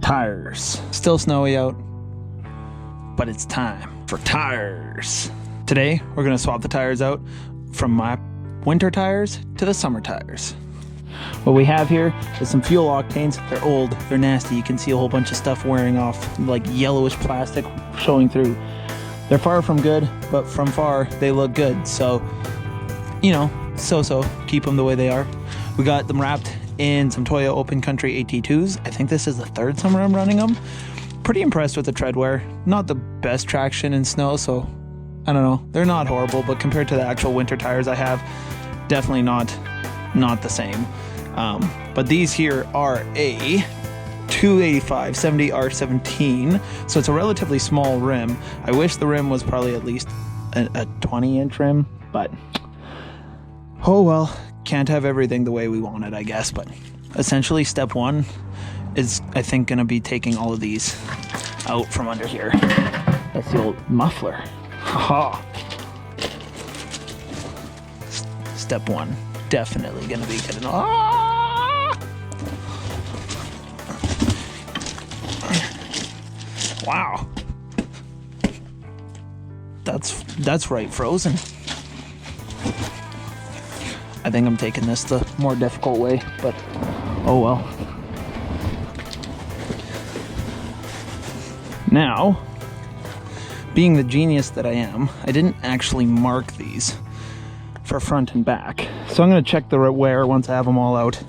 Tires. Still snowy out, but it's time for tires. Today, we're gonna swap the tires out from my winter tires to the summer tires. What we have here is some fuel octanes. They're old, they're nasty. You can see a whole bunch of stuff wearing off, like yellowish plastic showing through. They're far from good, but from far, they look good. So, you know, so-so, keep them the way they are. We got them wrapped in some Toyo Open Country AT2s. I think this is the third summer I'm running them. Pretty impressed with the tread wear. Not the best traction in snow, so I don't know. They're not horrible, but compared to the actual winter tires I have, definitely not the same. But these here are a 285 70 R17, so it's a relatively small rim. I wish the rim was probably at least a 20-inch rim, but oh well, can't have everything the way we want it, I guess. But essentially step one is, I think, gonna be taking all of these out from under here. That's the old muffler. Haha. Step one, definitely gonna be getting wow. That's right, frozen. I think I'm taking this the more difficult way, but oh well. Now, being the genius that I am, I didn't actually mark these for front and back. So I'm gonna check the wear once I have them all out,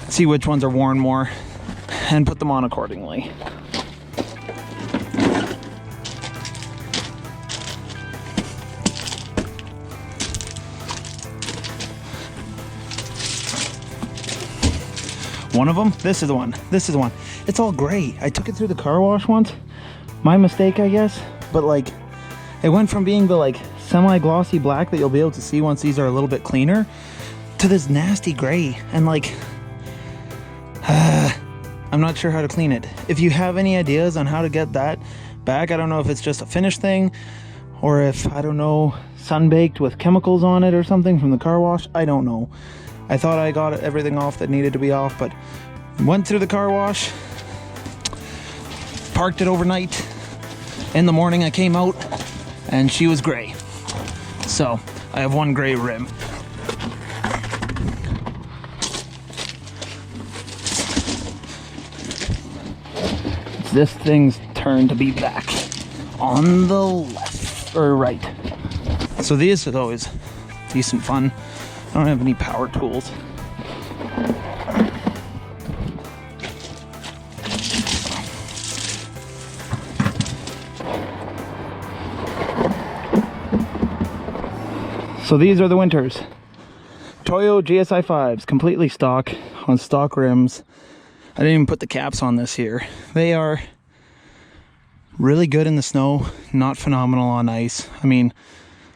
see which ones are worn more, and put them on accordingly. One of them, this is the one, It's all gray. I took it through the car wash once. My mistake, I guess, but like, it went from being the like semi-glossy black that you'll be able to see once these are a little bit cleaner to this nasty gray, and like, I'm not sure how to clean it. If you have any ideas on how to get that back, I don't know if it's just a finish thing, or if, I don't know, sun-baked with chemicals on it or something from the car wash, I don't know. I thought I got everything off that needed to be off, but went through the car wash, parked it overnight. In the morning I came out and she was gray. So I have one gray rim. It's this thing's turn to be back on the left or right. So these are always decent fun. I don't have any power tools. So these are the winters. Toyo GSI 5s, completely stock, on stock rims. I didn't even put the caps on this here. They are really good in the snow, not phenomenal on ice. I mean,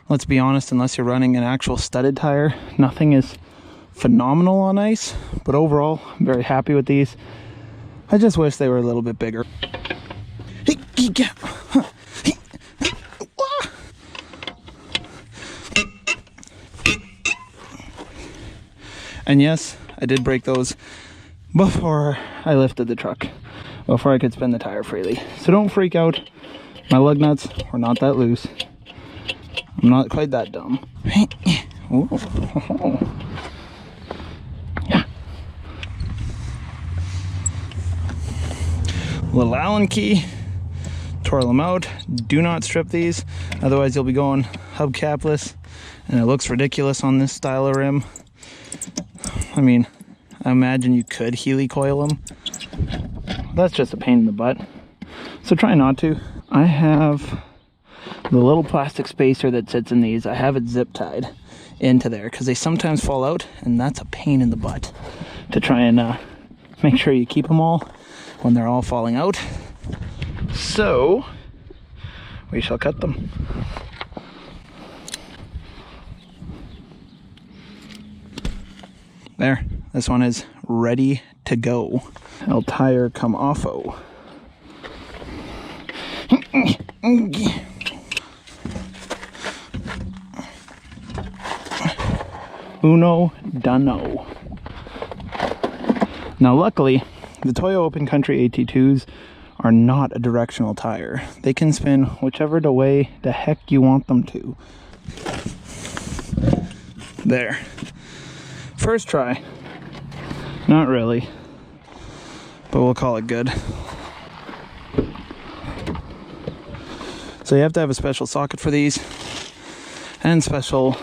let's be honest, unless you're running an actual studded tire, nothing is phenomenal on ice. But overall, I'm very happy with these. I just wish they were a little bit bigger. And yes, I did break those before I lifted the truck, before I could spin the tire freely. So don't freak out. My lug nuts are not that loose. I'm not quite that dumb. Yeah. Little Allen key. Twirl them out. Do not strip these, otherwise you'll be going hubcapless, and it looks ridiculous on this style of rim. I mean, I imagine you could Healy coil them. That's just a pain in the butt. So try not to. I have the little plastic spacer that sits in these. I have it zip tied into there because they sometimes fall out, and that's a pain in the butt to try and make sure you keep them all when they're all falling out. So we shall cut them. There, this one is ready to go. El tire come off-o. Uno dano. Now luckily, The Toyo Open Country AT2s are not a directional tire. They can spin whichever way the heck you want them to. There. First try. Not really, but we'll call it good. So you have to have a special socket for these and special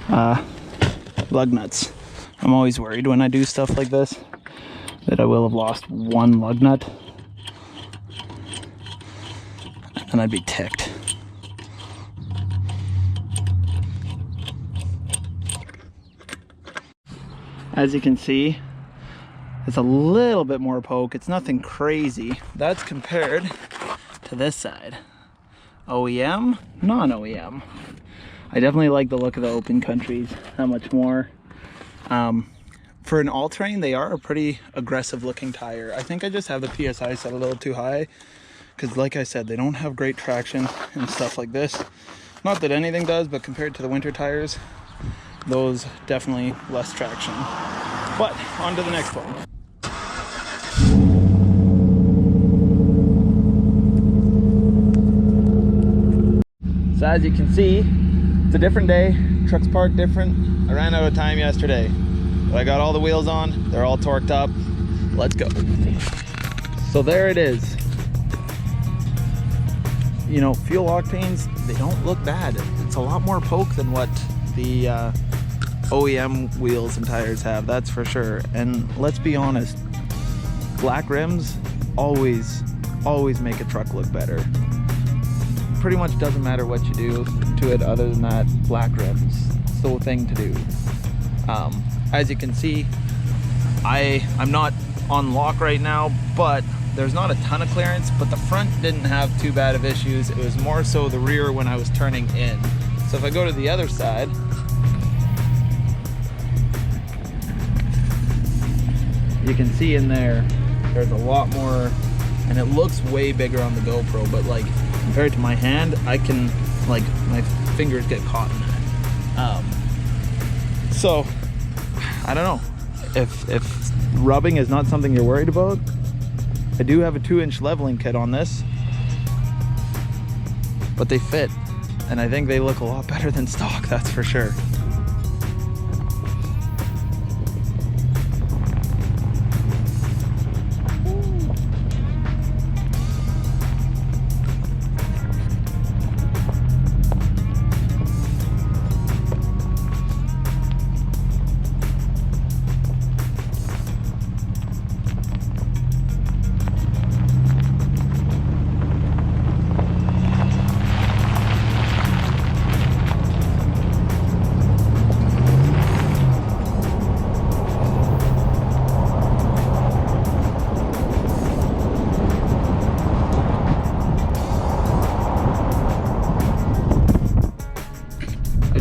lug nuts. I'm always worried when I do stuff like this that I will have lost one lug nut and I'd be ticked. As you can see, it's a little bit more poke. It's nothing crazy. That's compared to this side. OEM, non-OEM. I definitely like the look of the Open Countries that much more. For an all-terrain, they are a pretty aggressive looking tire. I think I just have the PSI set a little too high because, like I said, they don't have great traction and stuff like this. Not that anything does, but compared to the winter tires, those definitely less traction. But on to the next one. So as you can see, it's a different day. Truck's parked different. I ran out of time yesterday. But I got all the wheels on. They're all torqued up. Let's go. So there it is. You know, fuel octanes, they don't look bad. It's a lot more poke than what the OEM wheels and tires have, that's for sure. And let's be honest, black rims always make a truck look better. Pretty much doesn't matter what you do to it other than that, black rims. It's the thing to do. As you can see, I'm not on lock right now, but there's not a ton of clearance, but the front didn't have too bad of issues. It was more so the rear when I was turning in. So if I go to the other side, you can see in there's a lot more, and it looks way bigger on the GoPro, but like compared to my hand, I can, like, my fingers get caught in that. So I don't know if rubbing is not something you're worried about. I do have a 2-inch leveling kit on this, but they fit, and I think they look a lot better than stock, that's for sure.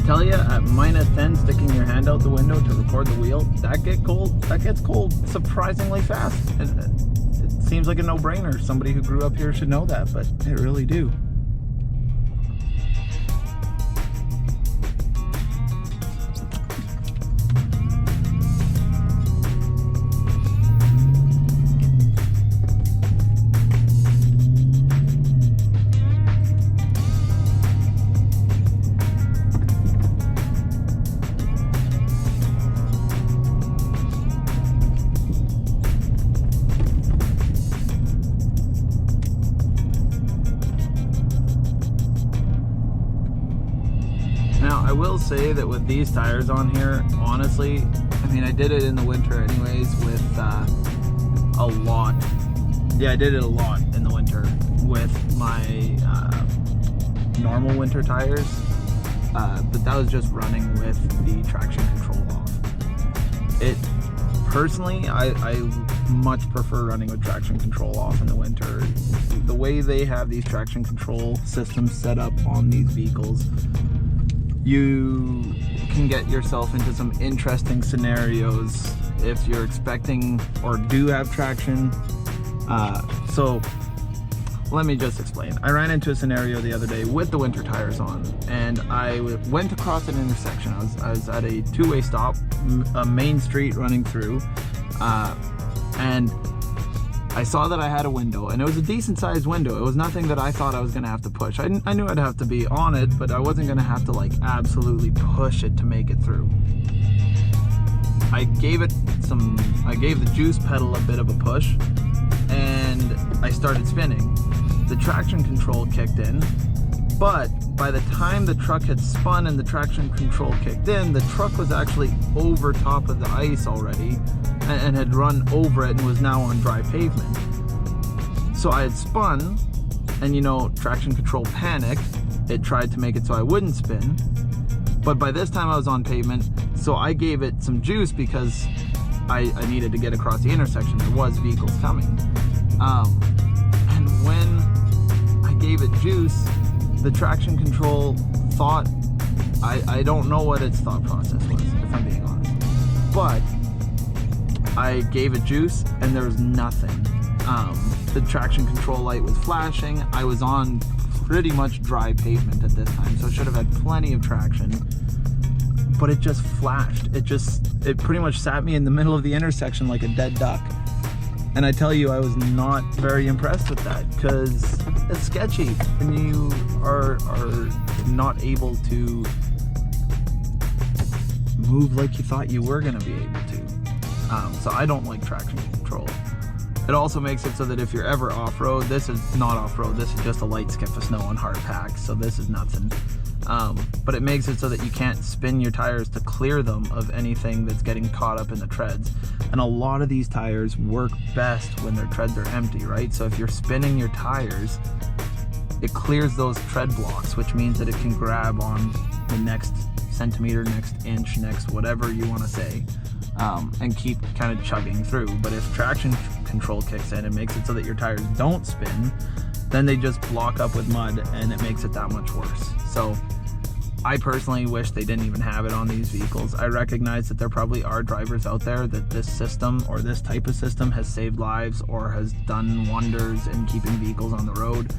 Tell you, at -10, sticking your hand out the window to record the wheel, that gets cold surprisingly fast. It seems like a no-brainer. Somebody who grew up here should know that, but they really do. Now, I will say that with these tires on here, honestly, I mean, I did it in the winter anyways with a lot. Yeah, I did it a lot in the winter with my normal winter tires, but that was just running with the traction control off. Personally, I much prefer running with traction control off in the winter. The way they have these traction control systems set up on these vehicles, you can get yourself into some interesting scenarios if you're expecting or do have traction. So let me just explain. I ran into a scenario the other day with the winter tires on, and I went across an intersection. I was at a two-way stop, a main street running through, And I saw that I had a window, and it was a decent sized window. It was nothing that I thought I was gonna have to push. I knew I'd have to be on it, but I wasn't gonna have to like absolutely push it to make it through. I gave the juice pedal a bit of a push, and I started spinning. The traction control kicked in, but by the time the truck had spun and the traction control kicked in, the truck was actually over top of the ice already and had run over it and was now on dry pavement. So I had spun, and you know, traction control panicked. It tried to make it so I wouldn't spin, but by this time I was on pavement, so I gave it some juice because I needed to get across the intersection. There was vehicles coming. And when I gave it juice, the traction control thought, I don't know what its thought process was, if I'm being honest, but I gave it juice and there was nothing. The traction control light was flashing. I was on pretty much dry pavement at this time, so it should have had plenty of traction, but it just flashed. It pretty much sat me in the middle of the intersection like a dead duck. And I tell you, I was not very impressed with that, because it's sketchy when you are not able to move like you thought you were going to be able to. So I don't like traction control. It also makes it so that if you're ever off-road, this is not off-road, this is just a light skip of snow on hard pack, so this is nothing. But it makes it so that you can't spin your tires to clear them of anything that's getting caught up in the treads. And a lot of these tires work best when their treads are empty, right? So if you're spinning your tires, it clears those tread blocks, which means that it can grab on the next centimeter, next inch, next whatever you want to say, and keep kind of chugging through. But if traction control kicks in and makes it so that your tires don't spin, then they just block up with mud, and it makes it that much worse. So I personally wish they didn't even have it on these vehicles. I recognize that there probably are drivers out there that this system or this type of system has saved lives or has done wonders in keeping vehicles on the road.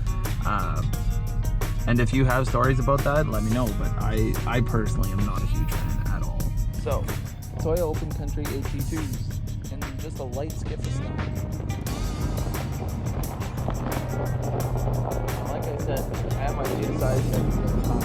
And if you have stories about that, let me know, but I personally am not a huge fan at all. So, Toyo Open Country AT2s and just a light skip of snow. Like I said, I have my two sides set to the time.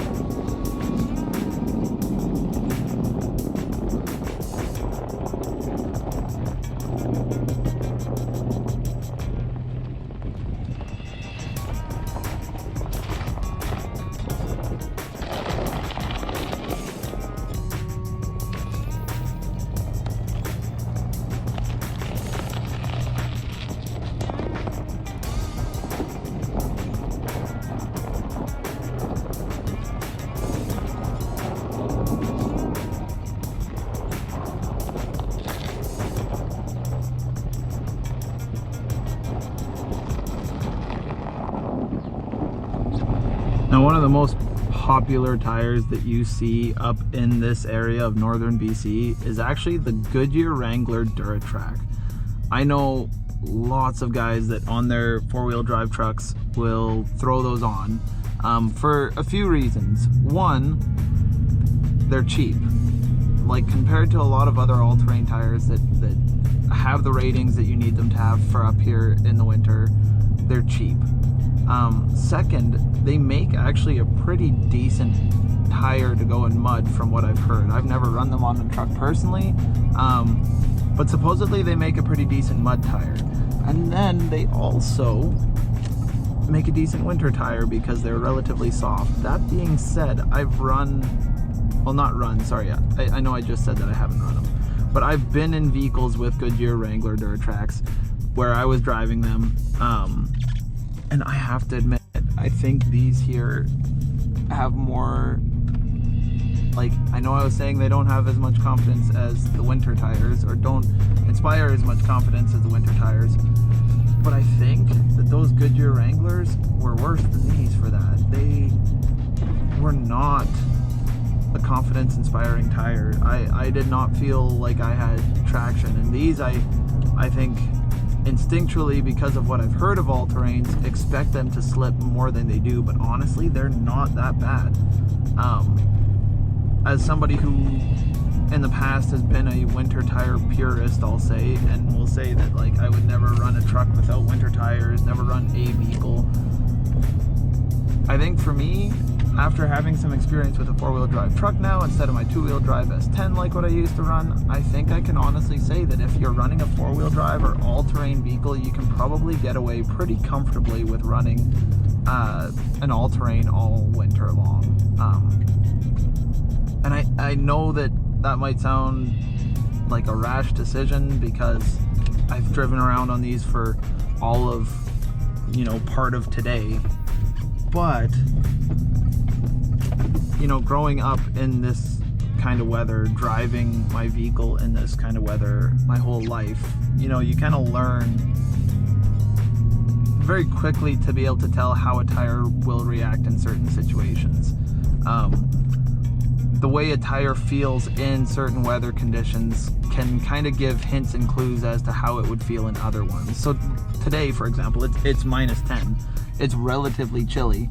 Now, one of the most popular tires that you see up in this area of northern BC is actually the Goodyear Wrangler Duratrack. I know lots of guys that on their four-wheel drive trucks will throw those on for a few reasons. One, they're cheap. Like, compared to a lot of other all-terrain tires that have the ratings that you need them to have for up here in the winter, they're cheap. Second, they make actually a pretty decent tire to go in mud from what I've heard. I've never run them on a truck personally, but supposedly they make a pretty decent mud tire. And then they also make a decent winter tire because they're relatively soft. That being said, I've run, well, not run, sorry, I know I just said that I haven't run them, but I've been in vehicles with Goodyear Wrangler Duratracks where I was driving them, and I have to admit, I think these here have more, like, I know I was saying they don't have as much confidence as the winter tires, or don't inspire as much confidence as the winter tires, but I think that those Goodyear Wranglers were worse than these for that. They were not a confidence-inspiring tire. I did not feel like I had traction, and these I think instinctually, because of what I've heard of all-terrains, expect them to slip more than they do, but honestly, they're not that bad. As somebody who in the past has been a winter tire purist, I'll say, and will say say that like I would never run a truck without winter tires, never run a vehicle. I think for me, after having some experience with a 4-wheel drive truck now instead of my 2-wheel drive S10 like what I used to run, I think I can honestly say that if you're running a 4-wheel drive or all-terrain vehicle, you can probably get away pretty comfortably with running an all-terrain all winter long. And I know that might sound like a rash decision because I've driven around on these for all of, you know, part of today. But, you know, growing up in this kind of weather, driving my vehicle in this kind of weather my whole life, you know, you kind of learn very quickly to be able to tell how a tire will react in certain situations. The way a tire feels in certain weather conditions can kind of give hints and clues as to how it would feel in other ones. So today, for example, it's -10. It's relatively chilly,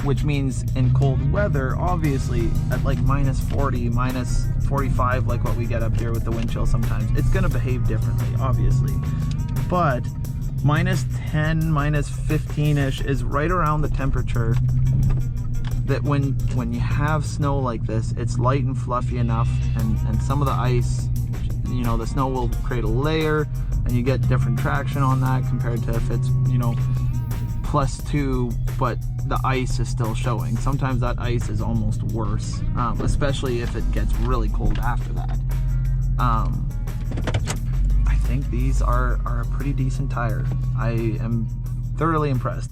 which means in cold weather, obviously at like -40, -45, like what we get up here with the wind chill sometimes, it's gonna behave differently, obviously. But -10, -15-ish is right around the temperature that when you have snow like this, it's light and fluffy enough, and some of the ice, you know, the snow will create a layer and you get different traction on that compared to if it's, you know, +2 but the ice is still showing. Sometimes that ice is almost worse, especially if it gets really cold after that. I think these are a pretty decent tire. I am thoroughly impressed.